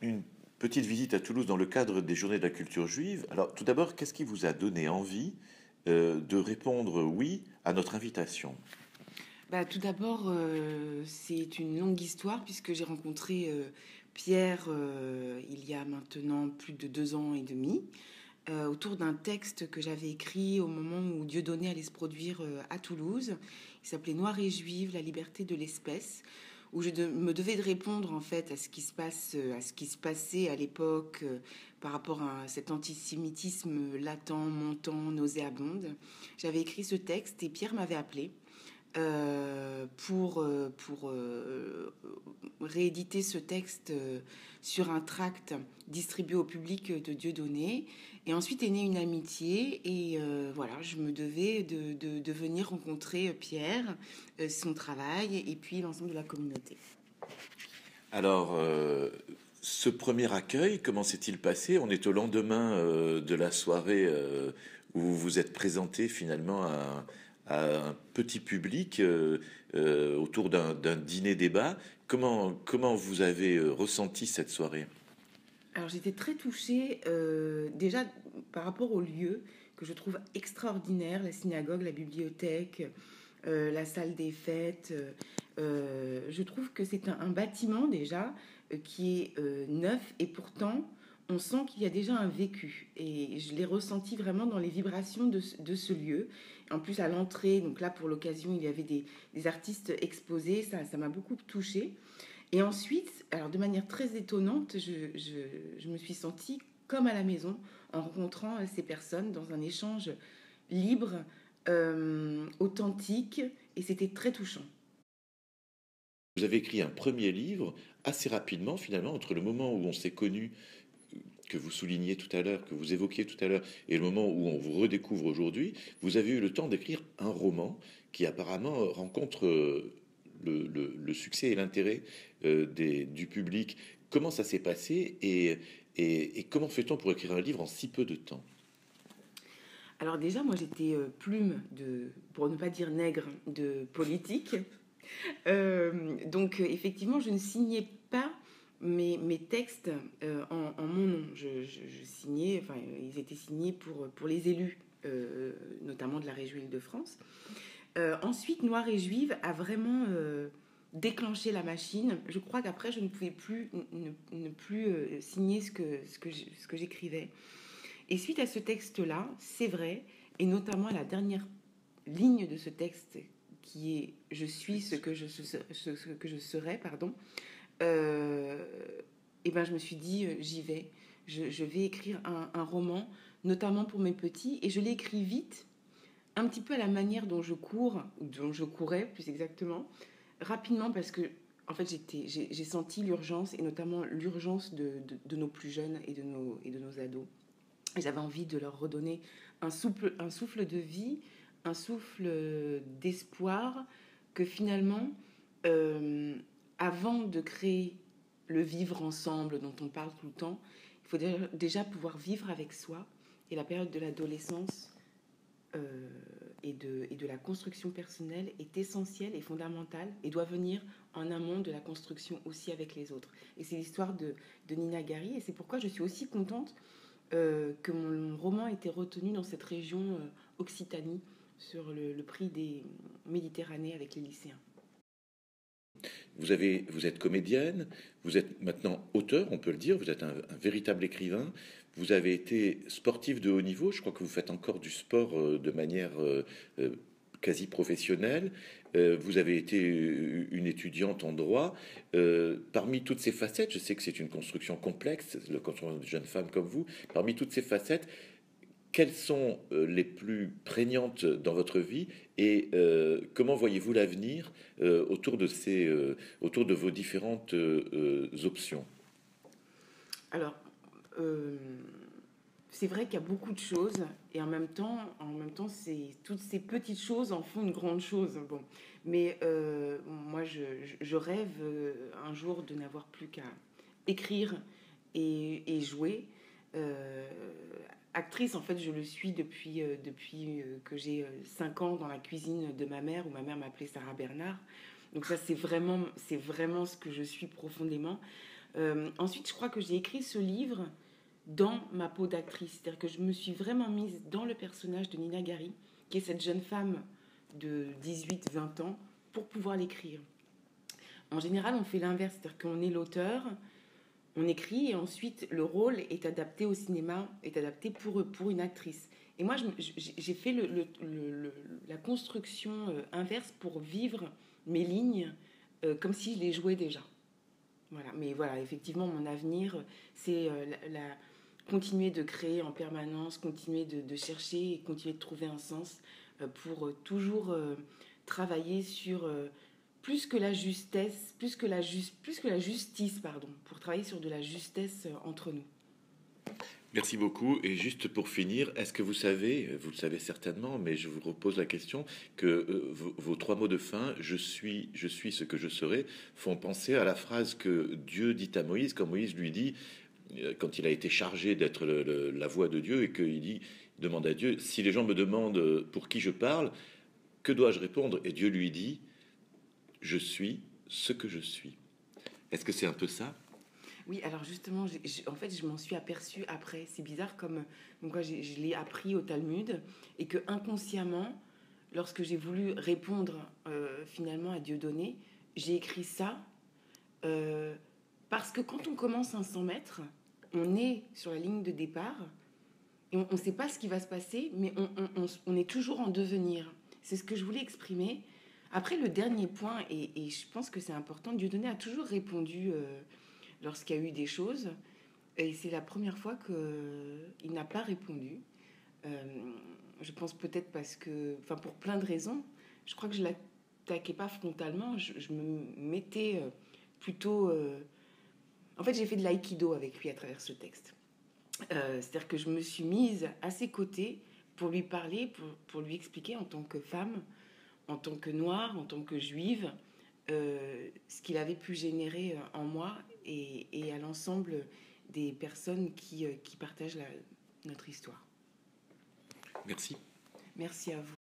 une petite visite à Toulouse dans le cadre des Journées de la culture juive. Alors, tout d'abord, qu'est-ce qui vous a donné envie de répondre oui à notre invitation? Bah, tout d'abord, c'est une longue histoire puisque j'ai rencontré Pierre il y a maintenant plus de 2 ans et demi autour d'un texte que j'avais écrit au moment où Dieudonné allait se produire à Toulouse. Il s'appelait Noir et Juive, la liberté de l'espèce, où me devais de répondre en fait à ce qui se passe, à ce qui se passait à l'époque par rapport à cet antisémitisme latent, montant, nauséabonde. J'avais écrit ce texte et Pierre m'avait appelé pour rééditer ce texte sur un tract distribué au public de Dieudonné. Et ensuite est née une amitié et voilà, je me devais de venir rencontrer Pierre, son travail et puis l'ensemble de la communauté. Alors, ce premier accueil, comment s'est-il passé? On est au lendemain de la soirée où vous vous êtes présenté finalement à un petit public autour d'un dîner-débat. Comment vous avez ressenti cette soirée? Alors j'étais très touchée déjà par rapport au lieu que je trouve extraordinaire, la synagogue, la bibliothèque, la salle des fêtes. Je trouve que c'est un bâtiment déjà qui est neuf et pourtant on sent qu'il y a déjà un vécu. Et je l'ai ressenti vraiment dans les vibrations de ce lieu. En plus à l'entrée, donc là pour l'occasion il y avait des artistes exposés, ça m'a beaucoup touchée. Et ensuite, alors de manière très étonnante, je me suis sentie comme à la maison en rencontrant ces personnes dans un échange libre, authentique, et c'était très touchant. Vous avez écrit un premier livre assez rapidement finalement entre le moment où on s'est connu, que vous souligniez tout à l'heure, que vous évoquiez tout à l'heure, et le moment où on vous redécouvre aujourd'hui. Vous avez eu le temps d'écrire un roman qui apparemment rencontre le succès et l'intérêt du public. Comment ça s'est passé et comment fait-on pour écrire un livre en si peu de temps? Alors déjà, moi j'étais plume de, pour ne pas dire nègre, de politique. Donc effectivement, je ne signais pas mes textes en mon nom. Je signais, enfin ils étaient signés pour les élus, notamment de la région Île-de-France. Ensuite, Noir et Juive a vraiment déclenché la machine. Je crois qu'après, je ne pouvais plus ne plus signer ce que j'écrivais. Et suite à ce texte-là, c'est vrai, et notamment à la dernière ligne de ce texte qui est je suis ce que je serai, pardon, euh, et ben je me suis dit j'y vais, je vais écrire un roman, notamment pour mes petits, et je l'ai écrit vite, un petit peu à la manière dont je cours, ou dont je courais plus exactement, rapidement parce que en fait j'ai senti l'urgence, et notamment l'urgence de nos plus jeunes et de nos ados. J'avais envie de leur redonner un souffle de vie, un souffle d'espoir, que finalement, euh, avant de créer le vivre ensemble dont on parle tout le temps, il faut déjà pouvoir vivre avec soi. Et la période de l'adolescence et de la construction personnelle est essentielle et fondamentale et doit venir en amont de la construction aussi avec les autres. Et c'est l'histoire de Nina Gary, et c'est pourquoi je suis aussi contente que mon roman ait été retenu dans cette région Occitanie sur le prix des Méditerranées avec les lycéens. Vous êtes comédienne, vous êtes maintenant auteur, on peut le dire, vous êtes un véritable écrivain, vous avez été sportif de haut niveau, je crois que vous faites encore du sport de manière quasi professionnelle, vous avez été une étudiante en droit. Parmi toutes ces facettes, je sais que c'est une construction complexe, le construction d'une jeune femme comme vous, parmi toutes ces facettes, quelles sont les plus prégnantes dans votre vie et comment voyez-vous l'avenir autour de vos différentes options? Alors, euh, c'est vrai qu'il y a beaucoup de choses et en même temps, c'est toutes ces petites choses en font une grande chose. Bon, mais moi, je rêve un jour de n'avoir plus qu'à écrire et jouer. Euh, Actrice, en fait, je le suis depuis que j'ai 5 ans dans la cuisine de ma mère, où ma mère m'appelait Sarah Bernard. Donc ça, c'est vraiment ce que je suis profondément. Ensuite, je crois que j'ai écrit ce livre dans ma peau d'actrice. C'est-à-dire que je me suis vraiment mise dans le personnage de Nina Gary, qui est cette jeune femme de 18-20 ans, pour pouvoir l'écrire. En général, on fait l'inverse, c'est-à-dire qu'on est l'auteur, on écrit et ensuite le rôle est adapté au cinéma, est adapté pour une actrice. Et moi, j'ai fait la construction inverse pour vivre mes lignes comme si je les jouais déjà. Voilà. Mais voilà, effectivement, mon avenir, c'est continuer de créer en permanence, continuer de chercher et continuer de trouver un sens pour toujours travailler sur plus que la justesse, plus que la justice, pardon, pour travailler sur de la justesse entre nous. Merci beaucoup. Et juste pour finir, est-ce que vous savez, vous le savez certainement, mais je vous repose la question, que vos trois mots de fin, je suis ce que je serai, font penser à la phrase que Dieu dit à Moïse, quand Moïse lui dit, quand il a été chargé d'être la voix de Dieu, et qu'il demande à Dieu, si les gens me demandent pour qui je parle, que dois-je répondre? Et Dieu lui dit, je suis ce que je suis. Est-ce que c'est un peu ça? Oui, alors justement, en fait, je m'en suis aperçue après. C'est bizarre comme donc, je l'ai appris au Talmud et que inconsciemment, lorsque j'ai voulu répondre finalement à Dieudonné, j'ai écrit ça parce que quand on commence un 100 mètres, on est sur la ligne de départ et on ne sait pas ce qui va se passer, mais on est toujours en devenir. C'est ce que je voulais exprimer. Après, le dernier point, et je pense que c'est important, Dieudonné a toujours répondu lorsqu'il y a eu des choses. Et c'est la première fois qu'il n'a pas répondu. Je pense peut-être parce que, enfin pour plein de raisons, je crois que je l'attaquais pas frontalement, je me mettais plutôt... En fait, j'ai fait de l'aïkido avec lui à travers ce texte. C'est-à-dire que je me suis mise à ses côtés pour lui parler, pour lui expliquer en tant que femme, en tant que noire, en tant que juive, ce qu'il avait pu générer en moi et à l'ensemble des personnes qui partagent notre histoire. Merci. Merci à vous.